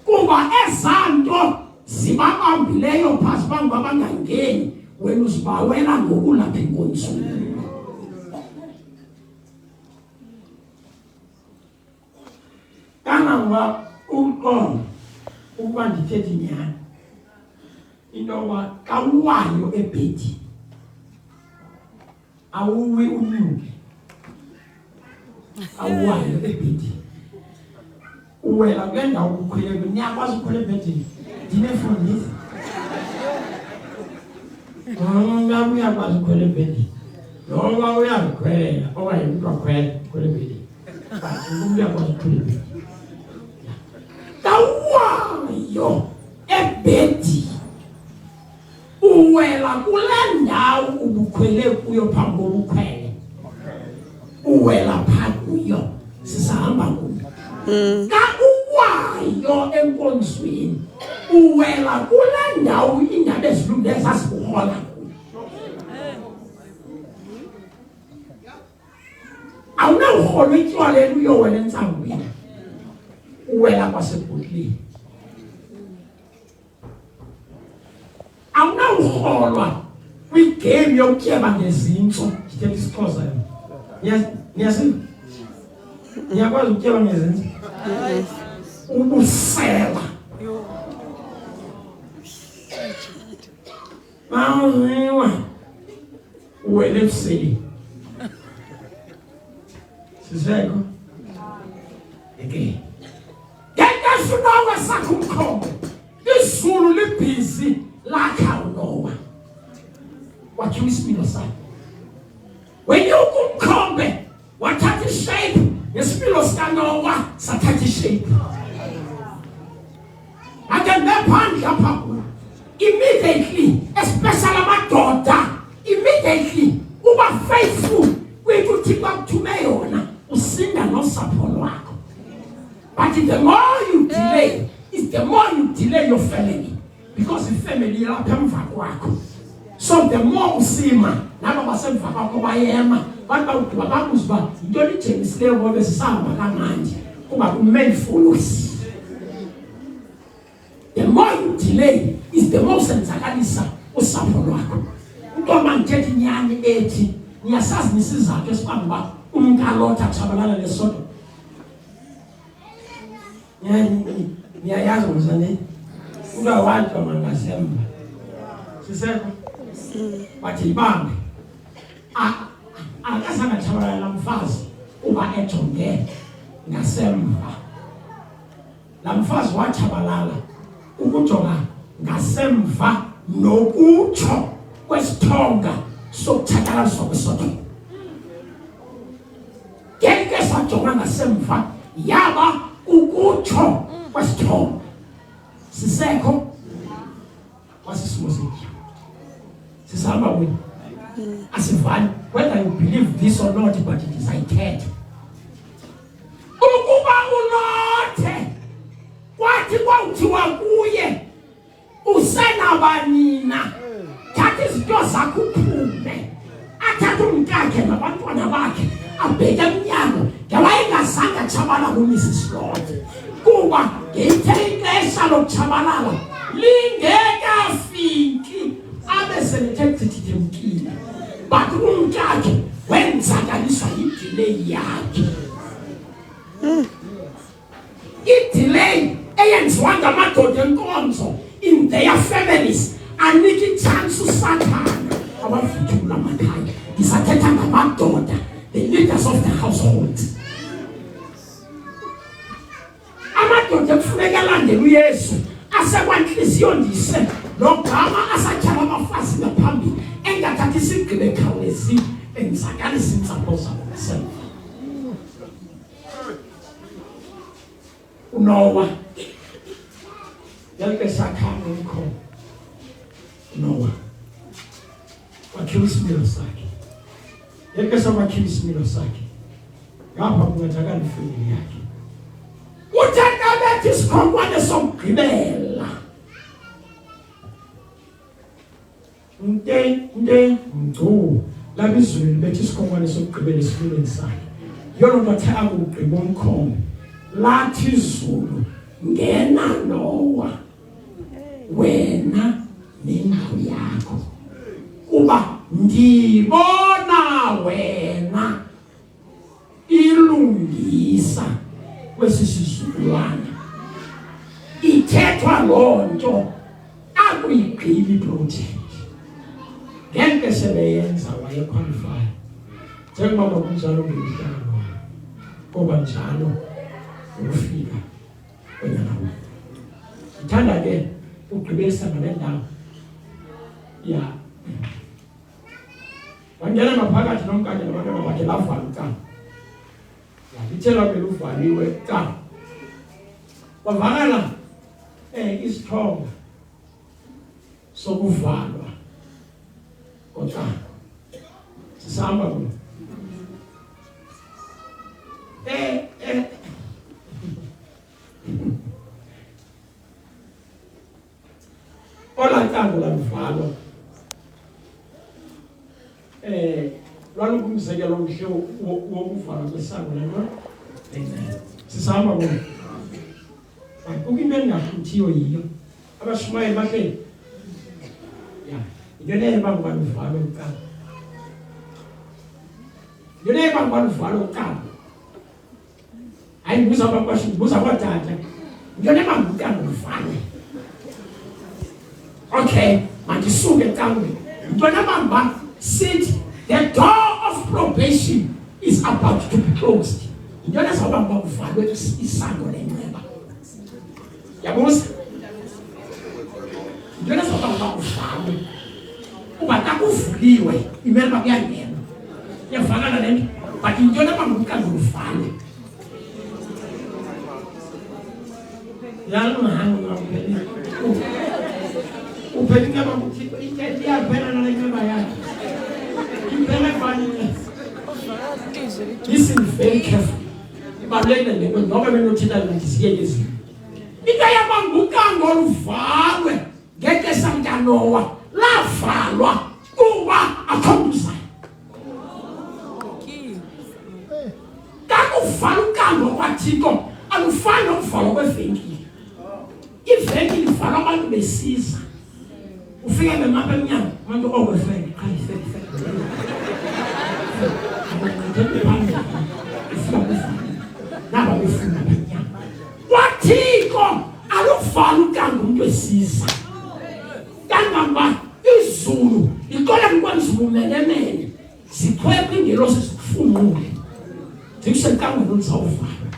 Kuba ezanto zibabambileyo phasi bantu abangangeni wena uzibawela ngokulapha enkonzweni. Kananga uqondo ukuba ndithethe inyani intoba kawuwayo ebhedi awuwi unyuke, awuwayo ebhedi uwela kule ndawo ukhwele kuyo. Niyakwazi ukhwela ebhedini? Ndinefundisi uyakwazi ukhwela ebhedini noba uyazikhwelela okanye umntu akhwele ukhwela ebhedini, but umntu uyakwazi ukhwela ebhedini. Kawuwayo ebhedi uwela kule ndawo ubukhwele kuyo phambi kobukhwele, uwela phaa kuyo sisahamba kuyo. Ka uwayo enkonzweni uwela kule ndawo indaba ezilungileyo zazikuhola kuyo. Awunawuhola itywaleni uyowela entsangweni, uwela kwasebhotleni. Awunawuholwa kwigame yokutyeba ngezintso. Ndithetha isiXhosa yona. Niyakwazi ukutyeba ngezintso? Ubusela. Mawuziwa uwele ebuseleni. Siseko? Okay. Ngexesha uNowa sakha umkhombe, izulu libhizi lakha uNowa wakhiwa isimilo sakhe. Wenyuka umkhombe wathatha ishape, nesimilo sikaNowa sathatha ishape. Ake ngephandle apha kuyo immediately, especially amadoda, immediately uba faithful kwinto uThixo akuthume yona usinda nosapho lwakho. But the more you delay, is the more you delay your family, because the family ilapha emva kwakho. So the more usima nabo basemva kwakho bayema bantu bakuziba into lijengisileyo ngoba sisahamba kamandi kuba ku-main follows. The more you delay is the more senzakalisa usapho lwakho. Ntombi ndithetha inyani ethi niyasazi nisizathu esibamba umnkalotha atshabalala lesodo. Niyayazi ngizane uba wantu amangasemba siseko bathi ibambe akasanga tshabalala mfazi uba ejonge ngasemva. La mfazi watshabalala ukujonga ngasemva nokutsho kwesithonga sokutshatyalaliswa kweSodom. Ngeke sajonga ngasemva, yaba ukutsho kwesithonga. Sisekho wasisimo sethu. Sisahamba kunye. Asivani, whether you believe this or not, but it is ithethe. Ukuba unothe kwathi kwawuthiwa kuye usenabanina, thatha izinto zakho uphume, athathe umkakhe nabantwana bakhe abheke emnyango, ngewayengazange atshabalala kuMrs. Lord, kuba ngeyithe ixesha lokutshabalala lingekafiki abe selethe chithithemkile, but umkakhe wenzakaliswa yidelay yakhe. Idelay eyenziwa ngamadoda enkonzo in their families anika ichance uSathana abavuthula amakhaya. Ndisathetha ngamadoda, the leaders of the household. Amadoda kufuneka alandele uYesu asekwanhliziyo ndise logama asatyhala abafazi ngaphambili engathathi isigqibo ekhawulezile enzakalisa iintsapho zabo ngasemva. Unowa yonke sakhanga umkhono. Unowa wakhiwa isimilo sakhe, yonke sakwakhiwa isimilo sakhe, ngapha kungathakala ifemeli yakhe. Uthanda bethi isikhonkwane sokugqibela mntu laba izulu bethi isikhonkwane sokugqibela esifubeni sakhe. Yona nto athaka ukugqiba umkhono, lathi izulu, ngena Nowa wena nendlu yakho, kuba ndibona wena ilungisa kwesi sizukulwana. Ithethwa loo nto akuyigqibi iprojekthi. Ngeke sebeyenza wayequalify njengoba kunjalo ngemitano, ngoba njalo ukufika kwenyanga. Ngithanda ke ugqibelisa ngale ndawo ya wangena ngaphakathi nomkakhe nabantwana bakhe, lavala ucango. Yalithelwa beluvaliwe ucango, kwavakala isithongo sokuvalwa kocango. Sisahamba kulo olacango laluvalwa. Lwalukumzekelo omhle wokuvalwa kwesango lento. Sisahamba kulo kukho into engahluthiyo yiyo. Abashumayeli bahleli into leyo bantu baluvalwe ucango, into leyo bantu baluvalwe ucango. Hayi buza kwakwasho, buza kwadada, into leyo bantu ucango luvalwe. Okay, mandisuke encangweni. Into leyo bantu sit, the door of probation is about to be closed. Into leyo bantu baluvalwe isango lenxeba. Yabuza into leyo bantu baluvalwe kuba takuvuliwe imele bakuyangena. Yavakala lento, but into leyo bantu ucango luvalwe. Yalo mahango ngapheli. Uphelinga bamuthi into iyaphela nalenceba yakhe. Impela fanele. Listen very carefully. Ibalulekile le nto ngoba benothina ngiziyeke izinto. Into yabangucango oluvalwe ngexesha likaNowa lavalwa kuba akhombisayo. Kakuvala ucango kwaThixo alufani nokuvalwa kwevenkile. Ivenkile ivalwa abantu besiza. Ufika ngemapha emnyango, abantu overfed, naba befuna emnyango. KwaThixo aluvala ucango umuntu esiza. Kangamba izulu iqola ngikwenza ubumenemene, zikhwepha ingelosi zikufumule. Zikusenkangweni oluzawuvala.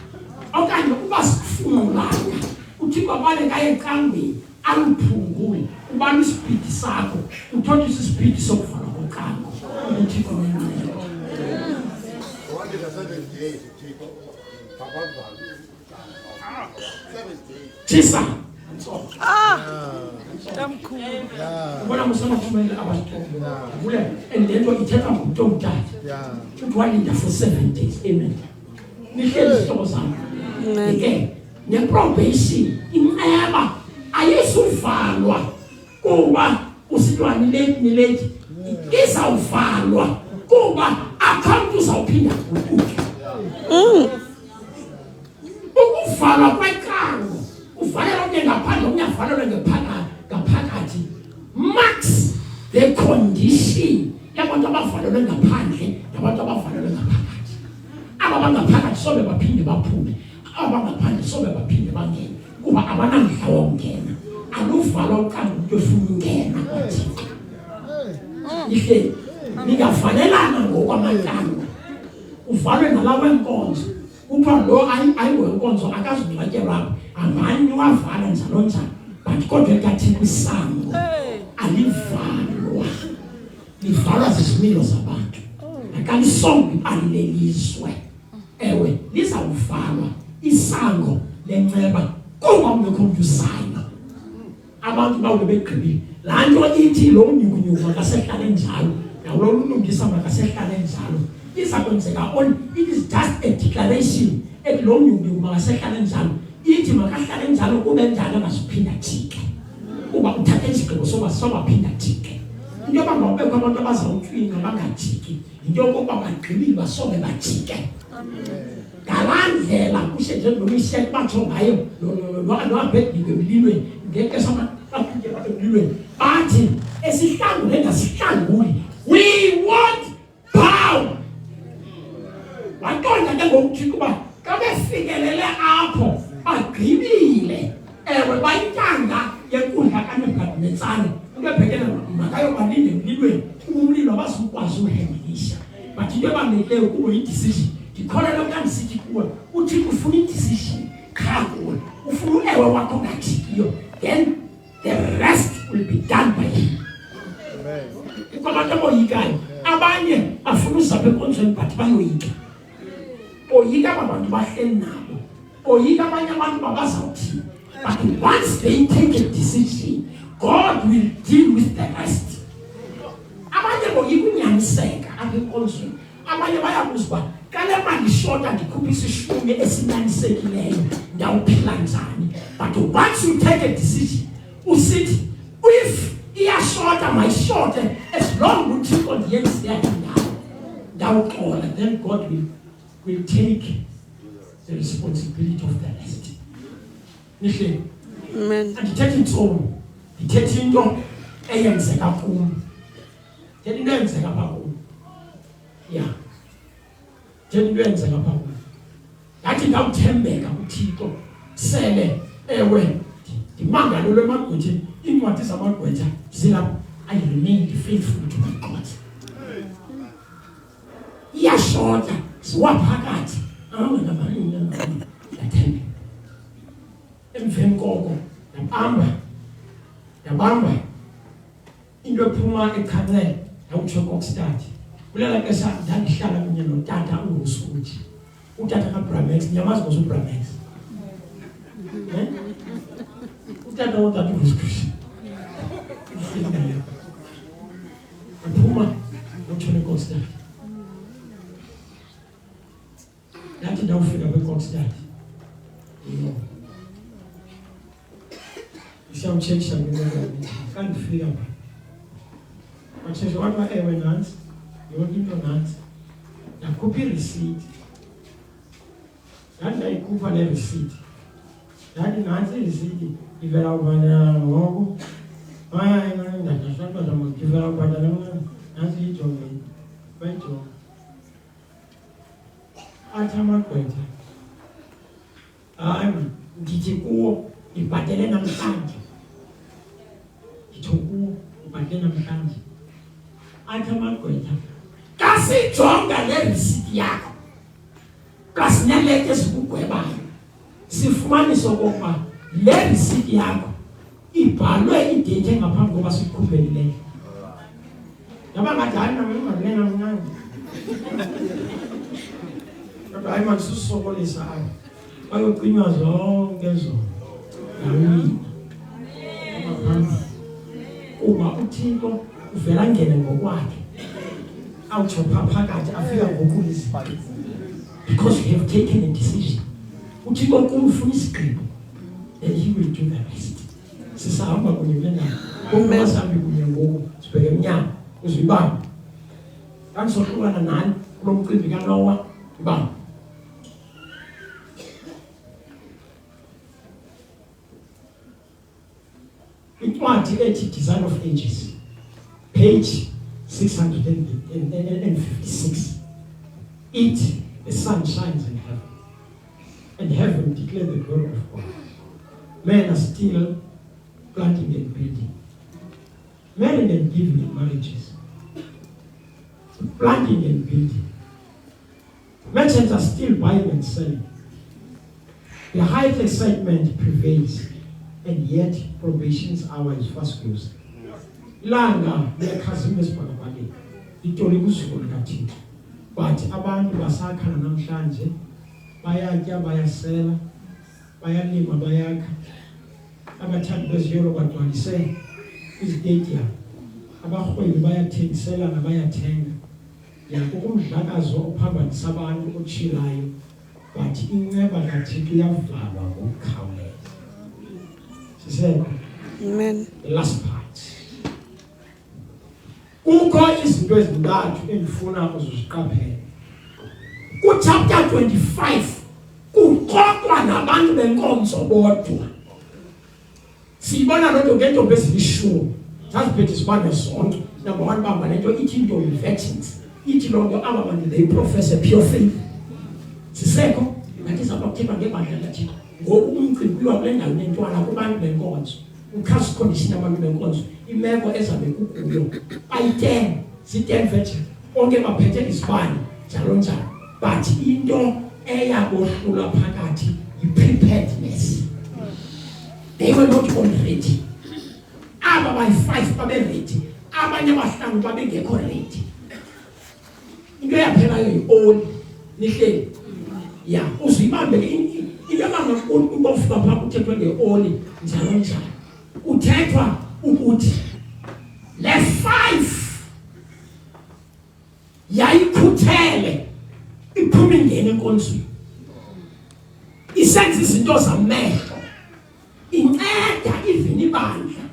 Okanye ukuba sikufumulanga, uThixo abaleka encangweni aluphungule ubani ispeed sakho uthola ispeed sokuvala koqango uThixo nomncane Tisa Tamkhulu. ubona musana kumele abantu vule endento ithetha ngumuntu omdala uthi walinda for 7 days amen nihleli isihlobo sami ke neprobation inqeba ayisuvalwa kuba usitwani late izawuvalwa kuba account uzawuphinda kukuke ukuvalwa kweqango uvalelwa ke ngaphandle unyavalelwa ngaphakathi max the condition yabantu abavalelwe ngaphandle nabantu abavalelwe ngaphakathi aba bangaphakathi sobe baphinde baphume abangaphandle sobe baphinde bangene kuba abanamdla wongena aluvalwa uqango into efuna ungena kwathi ihle ningafanelana ngokwamaqango uvalwe nalawa enkonzo kuthiwa lo ayiwenkonzo akazungcwatyelwa amanye wavala njalo njalo but kodwa kathi kwisango alivalwa livalwa zizimilo zabantu akalisongi alilelizwe ewe lizawuvalwa isango lenceba kuba ungekho umuntu usayo abantu bawube begqibile laa nto ithi lo mnyukunyuku makasehlale njalo nawo lo mlungisa makasehlale njalo iza kwenzeka on it is just a declaration ethi lo mnyukunyuku makasehlale njalo ithi makahlale njalo kube njalo angasiphinda jike kuba uthathe isigqibo sobaphinda jike into yoba mawubekho abantu abazawutswinga bangajiki into yokokuba bagqibile basobe bajike ngalaa ndlela kushenje nomishet batsho ngayo noabednego emlilweni ngexesha bafike emlilweni bathi esihlangule ngasihlanguli we won't bow waqonda ke ngokuthixo uba xa befikelele apho bagqibile ewe bayintanga yenkundla kanebukadinezari into ebhekene makayo balinde emlilweni umlilo abazukwazi uhendilisha but into ebalulekileyo kubo yi-decision ndikholelwa xa ndisithi kuwe uthixo ufuna i-decision qha kuwe ufuna ewe wakho ngajikiyo then the rest will be done by him kwabantu aboyikayo abanye bafuna uzapha enkonzweni but bayoyika boyika abantu bahleli nabo boyika abanye abantu babazawuthi but once they take a decision God will deal with the rest abanye boyika unyaniseka apha enkonzweni abanye bayakuzwa kale mali shota ndikhupha isishumi esinyanisekileyo ndawuphila njani but once you take a decision usithi if iyashota mayishorte as long uthixo ndiyenzileyo ndawuxola then God will take the responsibility of the rest nihle Amen. andithethe intsono ndithethe into eyenzeka kum thethe into eyenzeka pha kum ya thethe into eyenzeka pha kum ngathi ndawuthembeka kuthixo sele ewe ndimangalelwe emagqwetheni iincwadi zamagqwetha zilapho I remained faithful to my God iyashota siwaphakathi ndathembe emveni koko ndabamba into ephuma ekhanele ndawutsho kokstadi kulela xesha ndandihlala kunye notata ungusuthi utata kaBramex nyamazi ngosuBramex utata wotata ungusuthi ephuma notshone kokstadi ndathi ndawufika kwekokstadi isiyawutsheksha kandifika pha watsheshe waba ewe nantsi yonke into nantsi ndakhupha irisiti ndathi ndayikhupha le risiti ndathi nantsi irisiti ivela kubhatala ngoku ndadashaqazama ivela kubhatala nantsi ijonge bayijonga athi amagqwetha hayi ndithi kuwo ibhatele namhlanje nditsho kuwo ibhatele namhlanje athi amagqwetha xa sijonga le risiti yakho xa sinelete ezikugwebayo sifumanise okokuba le risiti yakho ibhalwe idate ngaphambi kokuba siqhubelele. Yaba ngathi hayi nami ngani. Kodwa hayi manje sisokolisa apha. Bayoqinywa zonke zona. Yawini. Uma uThixo uvela ngene ngokwakhe. Awuchopha phakathi afika ngokulisa. Because you have taken a decision. Uthixo kumfuna isigqibo. And he will do the rest. Sisahamba kunye nendaba. Uma sihambi kunye ngoku sibheke emnyango uzibamba. Kansohlukana nani kulo mcimbi kaNoah ibamba. Incwadi ethi Design of Ages, page 656. It, the sun shines in heaven, and heaven declares the glory of God. Men are still planting and building, marrying and giving in marriages, planting and building. Merchants are still buying and selling. The height excitement prevails, and yet probation's hour is fast closing. Langa liyakhazimeza esibhakabhakeni itoli kusuku likaThixo. But abantu basakhana namhlanje bayatya bayasela bayalima bayakha. Abathandi beziyolo bagcwalise izitadium. Abarhwebi bayathengisela nabayathenga. Yakho kumdlakazo ophambanisa abantu otshilayo. But inceba kaThixo iyavalwa ngokukhawuleza. Sisembe. Amen. The last part. Kukho izinto ezintathu endifuna uziqaphele. Ku-chapter 25 kuxoxwa nabantu benkonzo bodwa. Siyibona loo nto ngeentombi ezilishumi. Zaziphethe isibane zonke. Number one bamba le nto ithi intombi virgins. Ithi loo nto aba bantu they profess a pure faith. Sisekho ngathi izawuba kuthethwa ngebandla laThixo. Ngoku umcimbi kule ndawo nentwana kubantu benkonzo. Ukhasi condition abantu benkonzo. Imeko ezabe kukuyo ayi-10 si-10 virgin onke baphethe isibane njalo njalo. But into eyabohlula phakathi yi-preparedness. They were not all ready. Aba bayi-5 babe-ready, abanye abahlanu babengekho ready. Into yaphelayo yi-oli nihleli ya uzibambele into abangafika phaa kuthethwa nge-oli njalo njalo. Uthethwa ukuthi le 5 yayikhuthele iphuma ingene enkonzweni. Isenza izinto zamehlo, inceda ivini ibandla,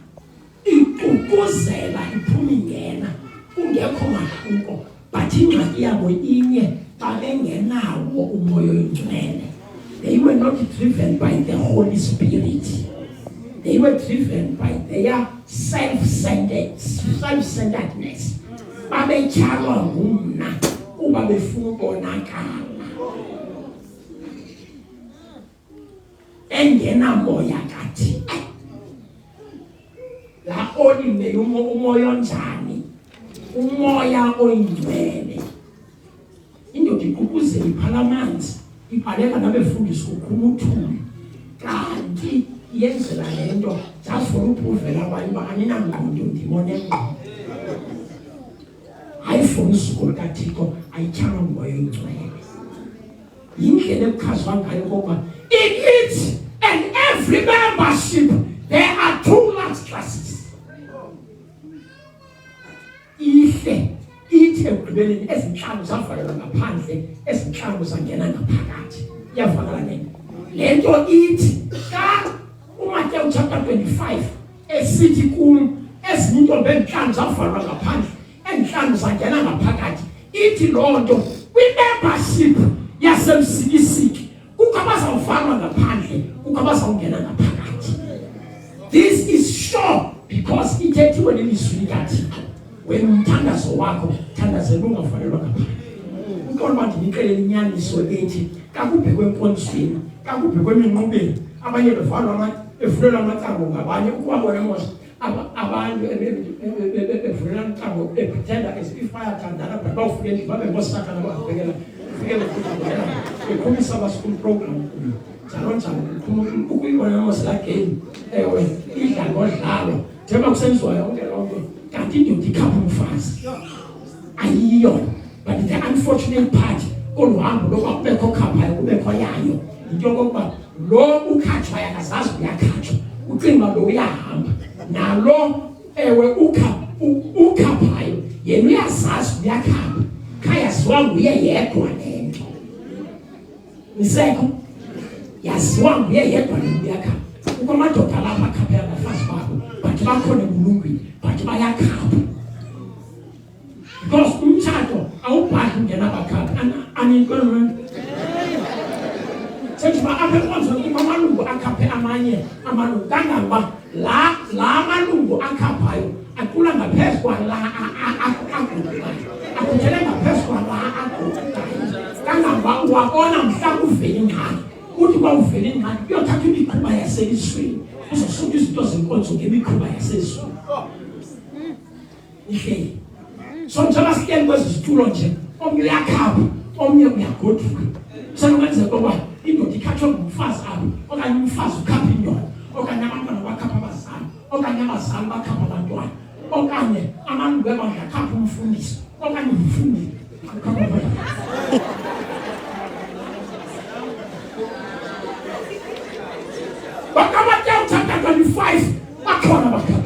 iququzela iphuma ingena kungekho mahluko. But ingxaki yabo inye, babengenawo umoya oyingcwele. They were not driven by the Holy Spirit. They were driven by their self-centeredness. Babetyhalwa ngumna kuba befuna ubonakala. Engenamoya kaThixo. La oli umoya onjani? Umoya oyingcwele. Indoda iququzela iphalamandi, ibhaleka nabefundisa ukhuluthuli. Kanti yenzela lento zafuna uphuvela abanye uba aninangqondo ndimone ngqondo. Ayifuna usuku likaThixo ayityhalwa ngumoya oyingcwele. Yindlela ekuchazwa ngayo kokuba in it and every membership there are 2 large classes. Ihle ithi ekugqibeleni ezinhlanu zavalelwa ngaphandle, ezinhlanu zangena ngaphakathi. Iyavakala lento. Lento ithi ka uMateyu chapter 25 esithi kum ezinye intombi ezinhlanu zavalelwa ngaphandle, ezinhlanu zangena ngaphakathi. Ithi loo nto kwi-membership yasemsikisiki kukho abazawuvalwa ngaphandle, kukho abazawungena ngaphakathi. This is sure because ithethiwe lelizwi likaThixo. Wena umthandazo wakho thandazela ungavalelwa ngaphandle. Uqonda uba ndinixelela inyaniso ethi kakubhekwe enkonzweni, kakubhekwe eminqubeni, abanye bevulelwa amacango ngabanye ukubabona mos abantu bevulela amacango bepretenda as if bayathandana but bawufike endlini babe ngosathana babhekela fikele kudala bekhomisa abaschool program njalo njalo ukuyibona mos la game ewe idla ngodla njengoba kusenziwa yonke lonke kanti indoda ikhapha umfazi ayiyo. But the unfortunate part oluhambo lokubekho khaphayo kubekho yayo into yokuba lo ukhatshwa yakazazi uyakhatshwa ucinga lo uyahamba nalo ewe ukhaphayo yena uyazazi uyakhapha khayaziwa nguye yedwa lento nisekho yaziwa nguye yedwa lento uyakhapha ukwamadoda lapha akhaphela abafazi babo but bakhona ebulungwini but bayakhapha because umtshado awubhali ungena bakhapha aninkonwe sejiba apha kwanzo amalungu akhaphe amanye amalungu kangaba la amalungu akhaphayo akula ngaphezulu kwa la akuthele ngaphezulu kwa la kangaba wabona mhla uvele ngani uthi kwavele ngani uyothatha imikhuba yaselisweni uzosuka izinto zenkonzo ngemikhuba yaselisweni ihleli so njengoba sihleli kwezi zitulo nje omnye uyakhapha omnye uyagoduka senokwenza ngoba indoda ikhathwa ngumfazi apho okanye umfazi ukhapha indoda okanye abantwana bakhapha abazali okanye abazali bakhapha abantwana okanye amalungu ebandla akhapha umfundisi okanye umfundisi akhapha abantwana. Bakamateo chapter 25 bakhona bakhapha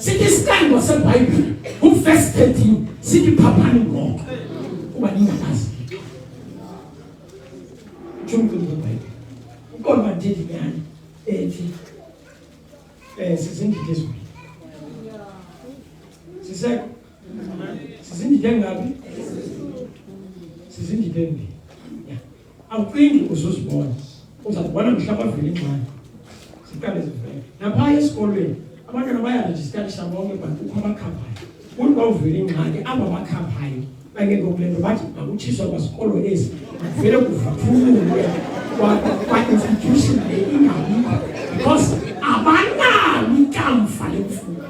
sithi isikando seBhayibheli uverse 13 sithi phaphani ngoku kuba ningakazi chumku ngeBhayibheli ukona ndithi ngani ethi sizindidi ezibili siseko sizindidi engabi sizindidi ezibili awucingi uzozibona uzabona mhlawumbe avele ingxaki siqale zivele napha esikolweni abantwana bayarejistasha bonke but ukho abakhaphayo uthi bawuvele ingxaki aba bakhaphayo bangeke kulento bathi akutshiswa kwasikolo lesi kuvele kuvuthululwe kwa-institution le ingabikho because abanalo ikamfa lemfundo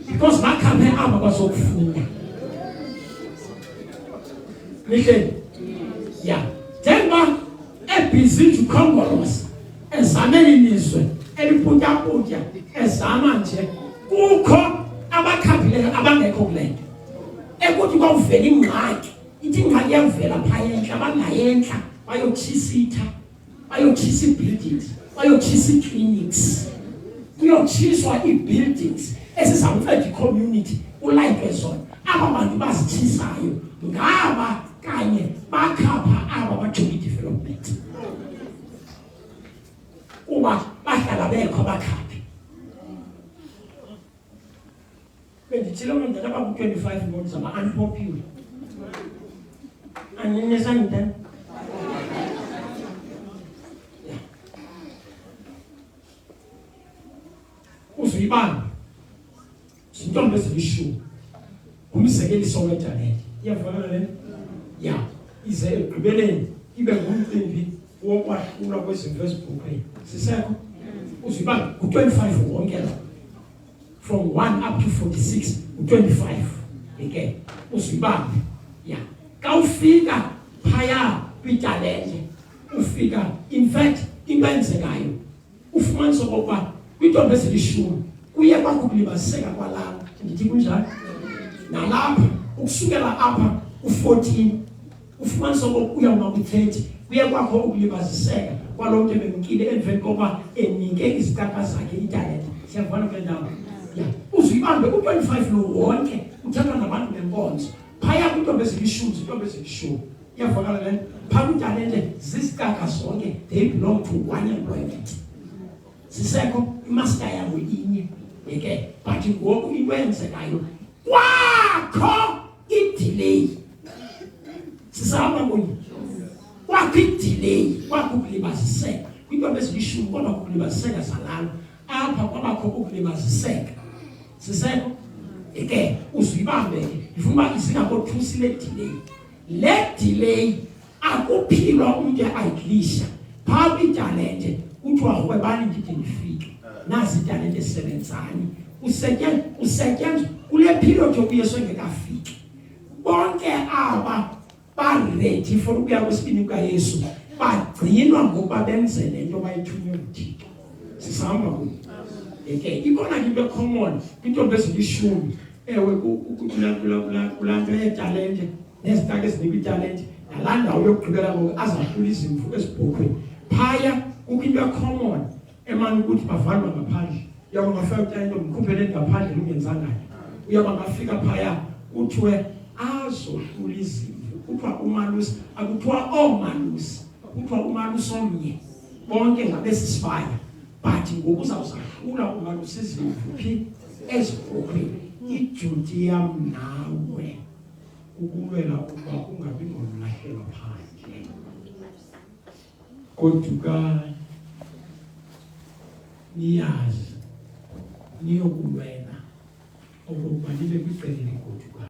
because bakhaphe aba bazokufunda nihleli ya njengoba ebhizi ukhongolosa ezamele ilizwe eliputyaputya ezama nje kukho abakhaphileyo abangekho kulento ekuthi kwavela ingxaki ithi ingxaki yavela phaya enhla abangayentla bayotshisa bayotshisa ii-buildings bayotshisa ii-clinics kuyotshiswa ii-buildings ezizamnceda i-community ulayitwe zona aba bantu bazitshisayo ngaba kanye bakhapha aba bajonge i-development kuba bahlala bekho abakhaphi bendithile umntana abaku-25 ngoku zama-unpopular aninesangitani uzuyibamba zintombi ezilishumi ngumzekeliso weintanethi iyavakala le ya ize ekugqibeleni ibe ngumcimbi wokwahlulwa kwezinto ezibhukhweni sisekho uzuyibamba u-25 wonke la from 1 up to 46 u-25 okay uzuyibamba ya ka ufika phaya kwitalente ufika in fact impenzekayo ufumanisa okokuba kwintombi ezilishumi kuye kwakukulibaziseka kwalapha ndithi kunjalo nalapha ukusukela apha u-14 ufumanisa okokuya ku-30 kuye kwakho ukulibaziseka kwalo mntu ebemkile emveni kokuba enike izitaka zakhe italente siyavana kule ndawo ya uzuyibambe u-25 lo wonke uthathwa nabantu benkonzo phaya kwintombi ezilishumi zintombi ezilishumi iyavakala le phaa kwitalente zizitaka zonke they belong to one employment sisekho imaster yabo inye okay but ngoku into eyenzekayo kwakho i-delay sisahamba kunye kwakho i-delay kwakho ukulibaziseka kwintombi ezilishumi kodwa ukulibaziseka zalalo apha kwabakho ukulibaziseka sisekho okay uzuyibambe ifuna uba isingakothusi le delay akuphilwa umntu ayidlisha phaa kwitalente kuthiwa rhwebani ndide ndifike nazi italente esebenzani usetyenzwa kule period yokuyesu engekafiki bonke aba baredi for ukuya kwesibini kukayesu bagcinwa ngoba benze lento bayithunywe nguThixo. Sisahamba kunye. Okay, ibona into common intombi ezilishumi ewe kulanda yetalente nezitake ezinika italente nalanda uyokugqibela ngoku azahlula izimvu ezibhokhweni phaya kukho into common emani ukuthi bavalwa ngaphandle uyaba ngafika utalente mkhuphele ngaphandle lungenzangayo uyaba ngafika phaya kuthiwe azohlula izimvu kuthiwa umalusi akuthiwa omalusi kuthiwa umalusi omnye bonke ngabesisifaya but ngoku uzawuzahlula umalusi izimvu phi ezibhokhweni iduty yam nawe ukulwela ukuba ungabi ngomlahlelo phandle kodwa niyazi niyokulwela ukuba nibe kwiqela eligodukayo